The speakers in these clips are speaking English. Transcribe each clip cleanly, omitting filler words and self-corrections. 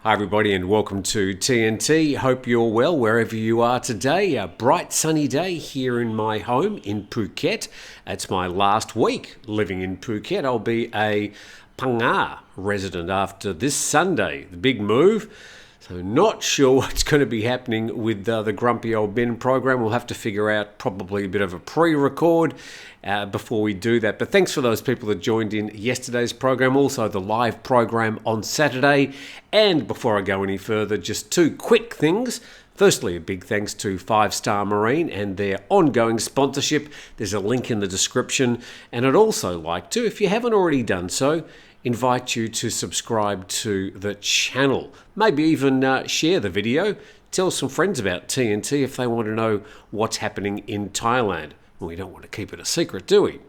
Hi everybody and welcome to TNT. Hope you're well wherever you are today. A bright sunny day here in my home in Phuket. It's my last week living in Phuket. I'll be a Panga resident after this Sunday. The big move. So not sure what's going to be happening with the Grumpy Old Ben program. We'll have to figure out probably a bit of a pre-record before we do that. But thanks for those people that joined in yesterday's program, also the live program on Saturday. And before I go any further, just two quick things. Firstly, a big thanks to 5 Star Marine and their ongoing sponsorship. There's a link in the description. And I'd also like to, if you haven't already done so, invite you to subscribe to the channel. Maybe even share the video. Tell some friends about TNT if they want to know what's happening in Thailand. We don't want to keep it a secret, do we?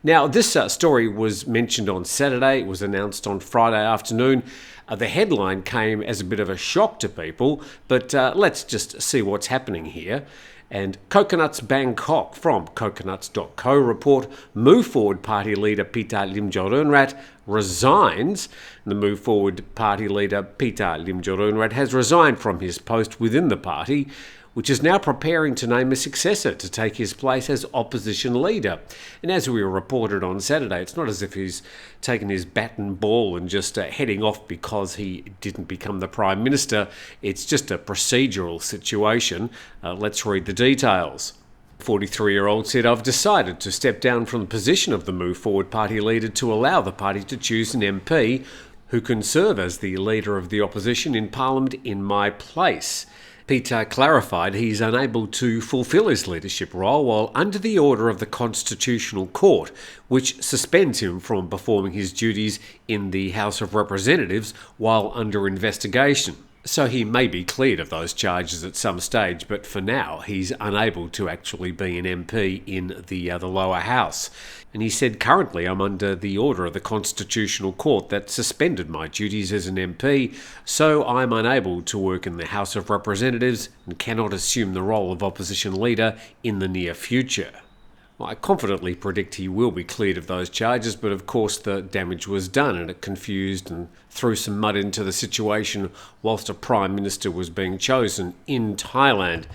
Now, this story was mentioned on Saturday. It was announced on Friday afternoon. The headline came as a bit of a shock to people, but let's just see what's happening here. And Coconuts Bangkok from coconuts.co report Move Forward Party leader Pita Limjorunrat resigns. The Move Forward Party leader Pita Limjorunrat has resigned from his post within the party, which is now preparing to name a successor to take his place as opposition leader. And as we reported on Saturday, it's not as if he's taken his bat and ball and just heading off because he didn't become the Prime Minister. It's just a procedural situation. Let's read the details. 43-year-old said, "I've decided to step down from the position of the Move Forward Party leader to allow the party to choose an MP who can serve as the leader of the opposition in Parliament in my place." Pita clarified he's unable to fulfil his leadership role while under the order of the Constitutional Court, which suspends him from performing his duties in the House of Representatives while under investigation. So he may be cleared of those charges at some stage, but for now he's unable to actually be an MP in the lower house. And he said, "Currently I'm under the order of the Constitutional Court that suspended my duties as an MP, so I'm unable to work in the House of Representatives and cannot assume the role of opposition leader in the near future." I confidently predict he will be cleared of those charges, but of course the damage was done and it confused and threw some mud into the situation whilst a Prime Minister was being chosen in Thailand.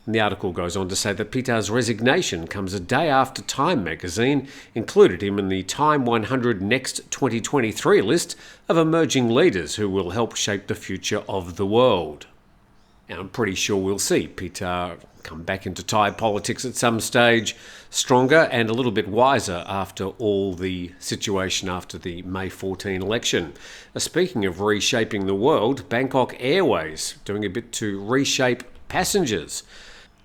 And the article goes on to say that Pita's resignation comes a day after Time magazine included him in the Time 100 Next 2023 list of emerging leaders who will help shape the future of the world. And I'm pretty sure we'll see Pita come back into Thai politics at some stage, stronger and a little bit wiser after all the situation after the May 14 election. Speaking of reshaping the world, Bangkok Airways doing a bit to reshape passengers.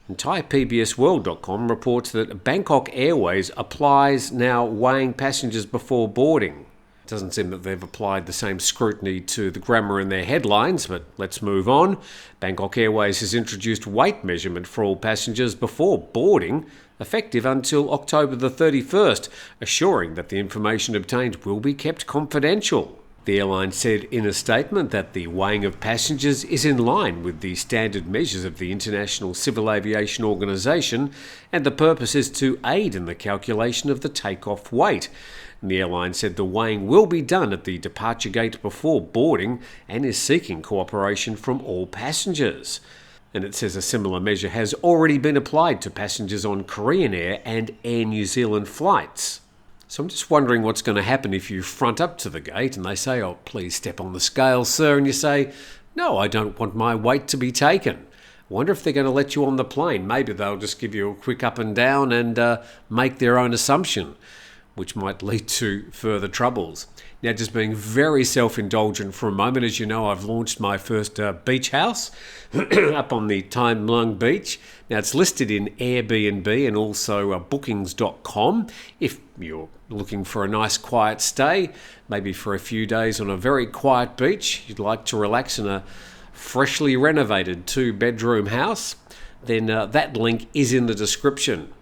And ThaiPBSWorld.com reports that Bangkok Airways applies now weighing passengers before boarding. It doesn't seem that they've applied the same scrutiny to the grammar in their headlines, but let's move on. Bangkok Airways has introduced weight measurement for all passengers before boarding, effective until October the 31st, assuring that the information obtained will be kept confidential. The airline said in a statement that the weighing of passengers is in line with the standard measures of the International Civil Aviation Organization, and the purpose is to aid in the calculation of the takeoff weight. And the airline said the weighing will be done at the departure gate before boarding and is seeking cooperation from all passengers. And it says a similar measure has already been applied to passengers on Korean Air and Air New Zealand flights. So I'm just wondering what's going to happen if you front up to the gate and they say, "Oh, please step on the scale, sir," and you say, "No, I don't want my weight to be taken." I wonder if they're going to let you on the plane. Maybe they'll just give you a quick up and down and make their own assumption, which might lead to further troubles. Now, just being very self-indulgent for a moment, as you know, I've launched my first beach house up on the Thai Mueang beach. Now, it's listed in Airbnb and also bookings.com. If you're looking for a nice quiet stay, maybe for a few days on a very quiet beach, you'd like to relax in a freshly renovated 2-bedroom house, then that link is in the description.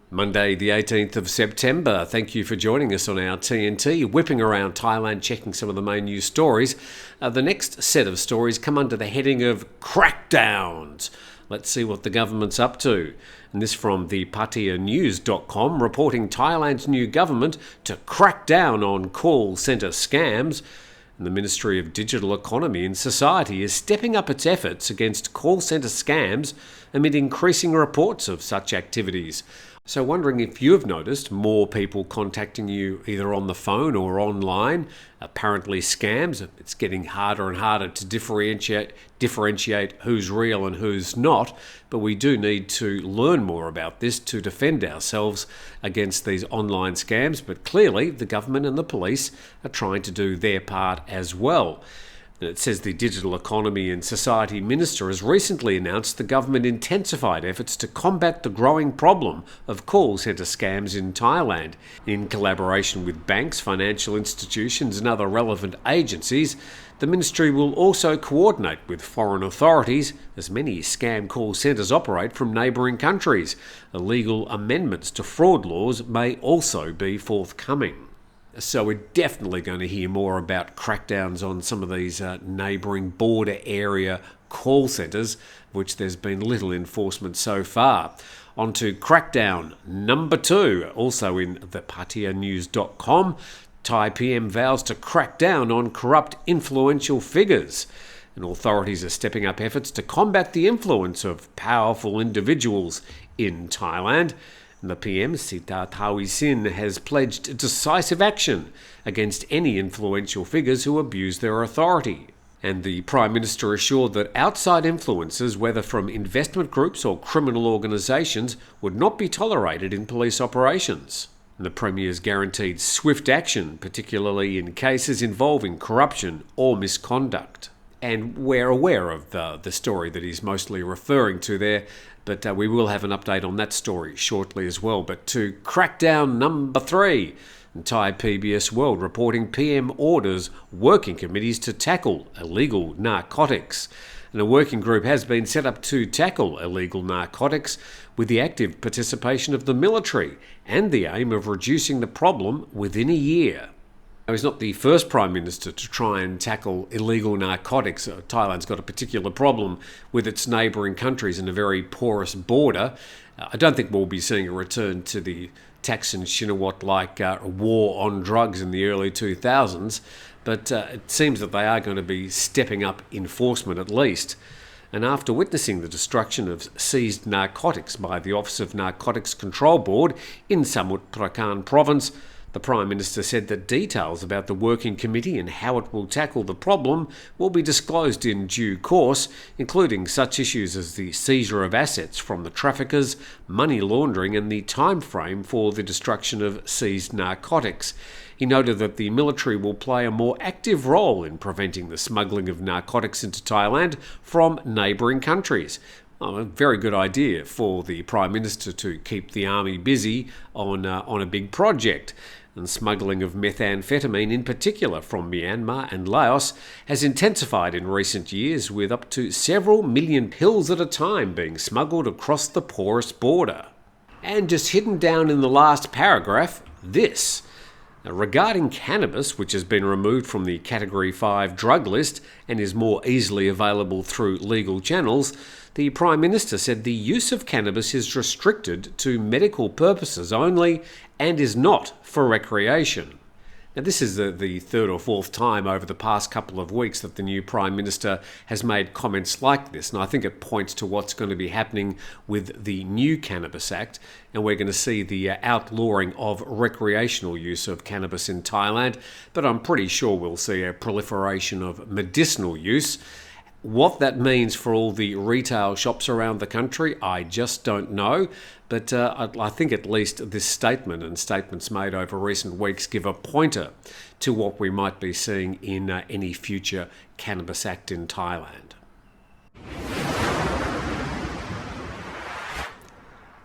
Monday the 18th of September. Thank you for joining us on our TNT, whipping around Thailand, checking some of the main news stories. The next set of stories come under the heading of Crackdowns. Let's see what the government's up to. And this from the patianews.com, reporting Thailand's new government to crack down on call centre scams. And the Ministry of Digital Economy and Society is stepping up its efforts against call centre scams amid increasing reports of such activities. So wondering if you've noticed more people contacting you either on the phone or online, apparently scams. It's getting harder and harder to differentiate who's real and who's not, but we do need to learn more about this to defend ourselves against these online scams. But clearly the government and the police are trying to do their part as well. It says the Digital Economy and Society Minister has recently announced the government intensified efforts to combat the growing problem of call centre scams in Thailand. In collaboration with banks, financial institutions and other relevant agencies, the ministry will also coordinate with foreign authorities as many scam call centres operate from neighbouring countries. Illegal amendments to fraud laws may also be forthcoming. So we're definitely going to hear more about crackdowns on some of these neighbouring border area call centres, which there's been little enforcement so far. On to crackdown number 2, also in the patianews.com. Thai PM vows to crack down on corrupt influential figures. And authorities are stepping up efforts to combat the influence of powerful individuals in Thailand. The PM, Sita Tawisin, has pledged decisive action against any influential figures who abuse their authority. And the Prime Minister assured that outside influences, whether from investment groups or criminal organisations, would not be tolerated in police operations. The Premier's guaranteed swift action, particularly in cases involving corruption or misconduct. And we're aware of the story that he's mostly referring to there, but we will have an update on that story shortly as well. But to crackdown number 3, Thai PBS World reporting PM orders working committees to tackle illegal narcotics. And a working group has been set up to tackle illegal narcotics with the active participation of the military and the aim of reducing the problem within a year. Now, he's not the first Prime Minister to try and tackle illegal narcotics. Thailand's got a particular problem with its neighbouring countries and a very porous border. I don't think we'll be seeing a return to the Thaksin Shinawatra-like war on drugs in the early 2000s, but it seems that they are going to be stepping up enforcement at least. And after witnessing the destruction of seized narcotics by the Office of Narcotics Control Board in Samut Prakan province, the Prime Minister said that details about the working committee and how it will tackle the problem will be disclosed in due course, including such issues as the seizure of assets from the traffickers, money laundering and the time frame for the destruction of seized narcotics. He noted that the military will play a more active role in preventing the smuggling of narcotics into Thailand from neighbouring countries. A very good idea for the Prime Minister to keep the army busy on a big project. And smuggling of methamphetamine in particular from Myanmar and Laos has intensified in recent years, with up to several million pills at a time being smuggled across the porous border. And just hidden down in the last paragraph, this. Now, regarding cannabis, which has been removed from the Category 5 drug list and is more easily available through legal channels, the Prime Minister said the use of cannabis is restricted to medical purposes only and is not for recreation. Now, this is the third or fourth time over the past couple of weeks that the new Prime Minister has made comments like this, and I think it points to what's going to be happening with the new Cannabis Act, and we're going to see the outlawing of recreational use of cannabis in Thailand, but I'm pretty sure we'll see a proliferation of medicinal use. What that means for all the retail shops around the country, I just don't know. But I think at least this statement and statements made over recent weeks give a pointer to what we might be seeing in any future Cannabis Act in Thailand.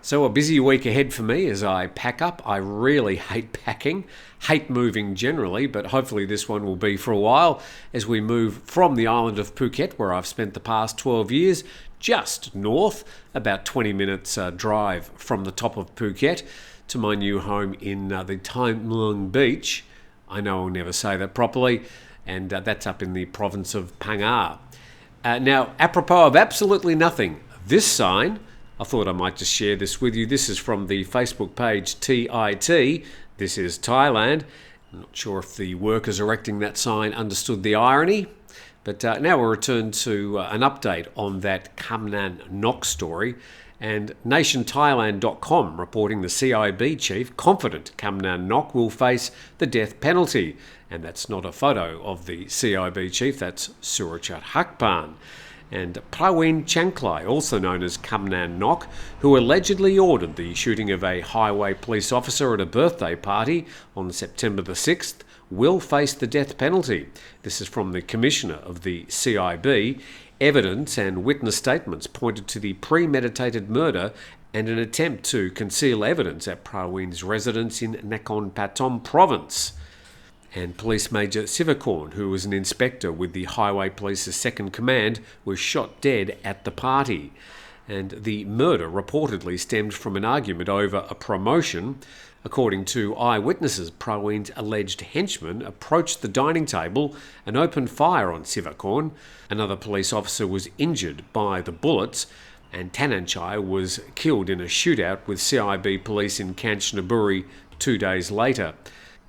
So a busy week ahead for me as I pack up. I really hate packing, hate moving generally, but hopefully this one will be for a while as we move from the island of Phuket, where I've spent the past 12 years, just north, about 20 minutes drive from the top of Phuket, to my new home in the Thai Mueang beach. I know I'll never say that properly, and that's up in the province of Phang Nga. Now, apropos of absolutely nothing, this sign, I thought I might just share this with you. This is from the Facebook page TIT. This is Thailand. I'm not sure if the workers erecting that sign understood the irony, but now we'll return to an update on that Kamnan Nok story. And NationThailand.com reporting the CIB chief confident Kamnan Nok will face the death penalty. And that's not a photo of the CIB chief, that's Surachat Hakpan. And Praween Chanklai, also known as Kamnan Nok, who allegedly ordered the shooting of a highway police officer at a birthday party on September the 6th, will face the death penalty. This is from the commissioner of the CIB. Evidence and witness statements pointed to the premeditated murder and an attempt to conceal evidence at Praween's residence in Nakhon Pathom province. And Police Major Sivakorn, who was an inspector with the Highway Police's second command, was shot dead at the party. And the murder reportedly stemmed from an argument over a promotion. According to eyewitnesses, Praween's alleged henchman approached the dining table and opened fire on Sivakorn. Another police officer was injured by the bullets, and Tananchai was killed in a shootout with CIB police in Kanchanaburi 2 days later.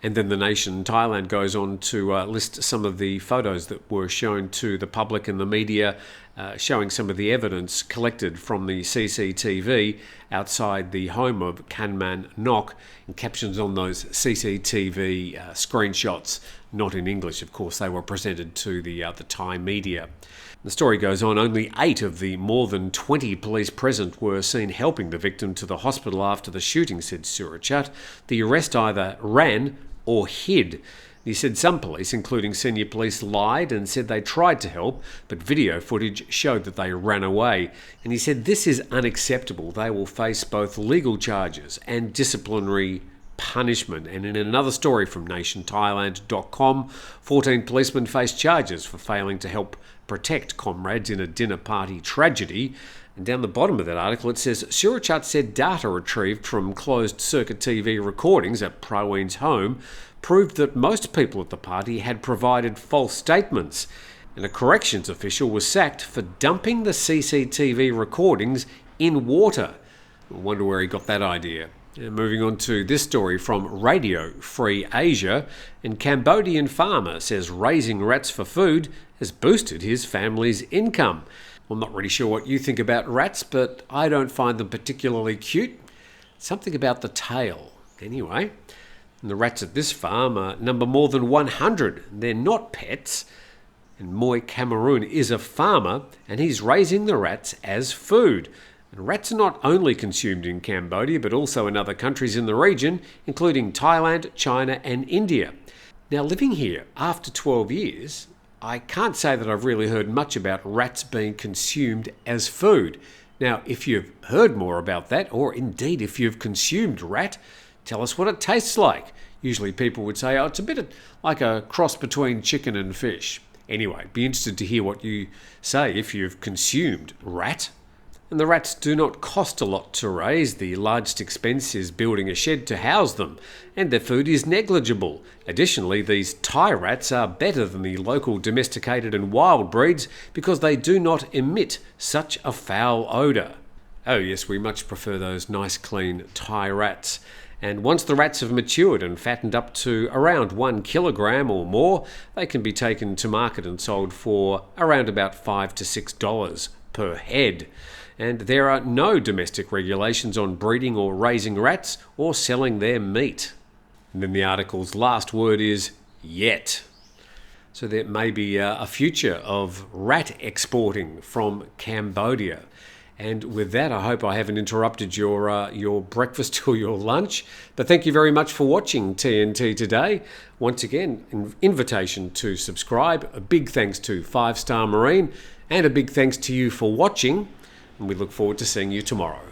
And then the Nation Thailand goes on to list some of the photos that were shown to the public and the media, showing some of the evidence collected from the CCTV outside the home of Kamnan Nok, and captions on those CCTV screenshots, not in English, of course. They were presented to the Thai media. The story goes on, only 8 of the more than 20 police present were seen helping the victim to the hospital after the shooting, said Surachat. The arrest either ran or hid. He said some police, including senior police, lied and said they tried to help, but video footage showed that they ran away. And he said this is unacceptable. They will face both legal charges and disciplinary punishment. And in another story from NationThailand.com, 14 policemen face charges for failing to help protect comrades in a dinner party tragedy. And down the bottom of that article it says, Surachat said data retrieved from closed-circuit TV recordings at Praween's home proved that most people at the party had provided false statements, and a corrections official was sacked for dumping the CCTV recordings in water. I wonder where he got that idea. And moving on to this story from Radio Free Asia, and Cambodian farmer says raising rats for food has boosted his family's income. I'm not really sure what you think about rats, but I don't find them particularly cute. Something about the tail. Anyway, and the rats at this farm number more than 100. They're not pets. And Moy Cameroon is a farmer, and he's raising the rats as food. And rats are not only consumed in Cambodia, but also in other countries in the region, including Thailand, China, and India. Now, living here after 12 years, I can't say that I've really heard much about rats being consumed as food. Now, if you've heard more about that, or indeed if you've consumed rat, tell us what it tastes like. Usually people would say, oh, it's a bit like a cross between chicken and fish. Anyway, be interested to hear what you say if you've consumed rat. And the rats do not cost a lot to raise. The largest expense is building a shed to house them, and their food is negligible. Additionally, these Thai rats are better than the local domesticated and wild breeds because they do not emit such a foul odour. Oh yes, we much prefer those nice clean Thai rats. And once the rats have matured and fattened up to around 1 kilogram or more, they can be taken to market and sold for around about $5 to $6 per head. And there are no domestic regulations on breeding or raising rats or selling their meat. And then the article's last word is yet. So there may be a future of rat exporting from Cambodia. And with that, I hope I haven't interrupted your breakfast or your lunch. But thank you very much for watching TNT today. Once again, an invitation to subscribe. A big thanks to 5 Star Marine, and a big thanks to you for watching. And we look forward to seeing you tomorrow.